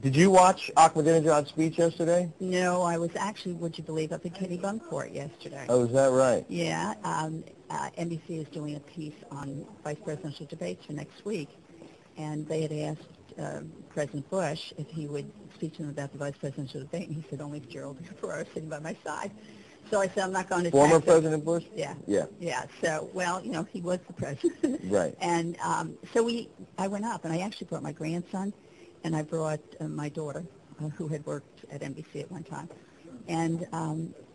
Did you watch Ahmadinejad's speech yesterday? No, I was actually, would you believe, up at Kennebunkport yesterday. Oh, is that right? Yeah. NBC is doing a piece on vice presidential debates for next week, and they had asked President Bush if he would speak to them about the vice presidential debate, and he said only if Geraldine Ferraro sitting by my side. So I said, I'm not going to Former President Bush? Yeah. Yeah. Yeah. So, well, you know, he was the president. Right. And so I went up, and I actually brought my grandson, and I brought my daughter, who had worked at NBC at one time. And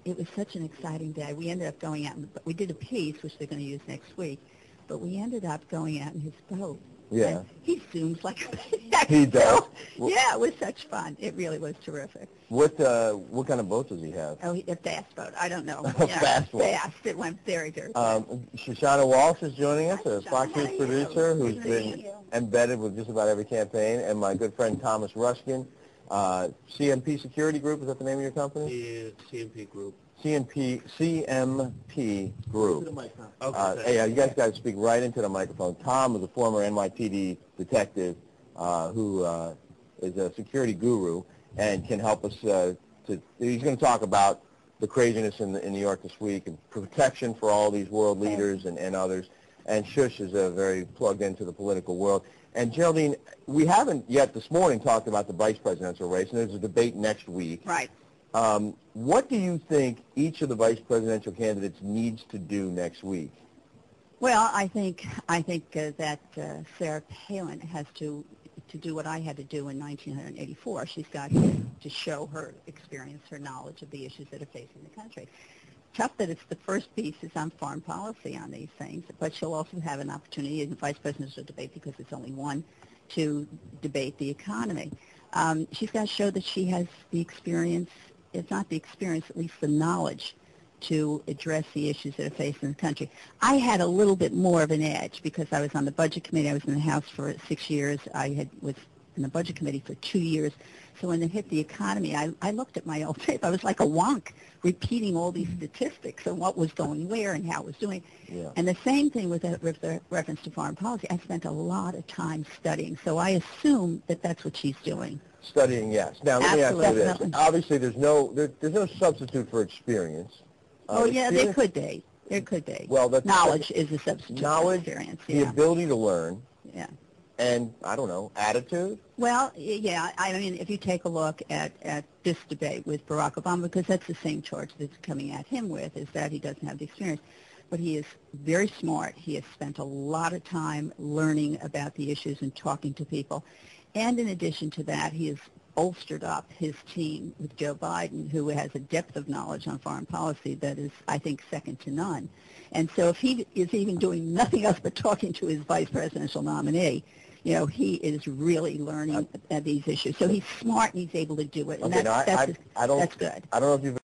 it was such an exciting day. We ended up going out, we did a piece, which they're going to use next week, but we ended up going out in his boat. Yeah. And he zooms like a maniac. He does? Yeah, it was such fun. It really was terrific. What kind of boat does he have? Oh, a fast boat. I don't know. A fast one. Fast. It went very, very fast. Shoshana Walsh is joining us, a Fox News Shoshana, producer who's Good been meeting you. embedded with just about every campaign, and my good friend Thomas Ruskin, CMP Security Group. Is that the name of your company? Yeah, CMP Group. CMP Group. Okay. Hey, you guys got to speak right into the microphone. Tom is a former NYPD detective who is a security guru and can help us. He's going to talk about the craziness in New York this week and protection for all these world leaders and others. And Shush is very plugged into the political world. And Geraldine, we haven't yet this morning talked about the vice presidential race, and there's a debate next week. Right. What do you think each of the vice presidential candidates needs to do next week? Well, I think that Sarah Palin has to do what I had to do in 1984. She's got to show her experience, her knowledge of the issues that are facing the country. Tough that it's the first piece is on foreign policy on these things, but she'll also have an opportunity in the vice presidential debate, because it's only one, to debate the economy. She's got to show that she has the experience, if not the experience, at least the knowledge to address the issues that are facing the country. I had a little bit more of an edge because I was on the Budget Committee. I was in the House for 6 years. I was in the Budget Committee for 2 years. So when it hit the economy, I looked at my old tape. I was like a wonk, repeating all these statistics and what was going where and how it was doing. Yeah. And the same thing with the reference to foreign policy. I spent a lot of time studying, so I assume that that's what she's doing. Studying, yes. Now, let me ask you this. Absolutely. Obviously, there's no substitute for experience. Oh, yeah, there could be. There could be. Well, knowledge is a substitute for experience. The Yeah. ability to learn, Yeah. and, I don't know, attitude? Well, yeah, I mean, if you take a look at this debate with Barack Obama, because that's the same charge that's coming at him with, is that he doesn't have the experience. But he is very smart. He has spent a lot of time learning about the issues and talking to people. And in addition to that, he has bolstered up his team with Joe Biden, who has a depth of knowledge on foreign policy that is, I think, second to none. And so if he is even doing nothing else but talking to his vice presidential nominee, you know, he is really learning these issues. So he's smart and he's able to do it. And Okay, that's good. I don't know if you've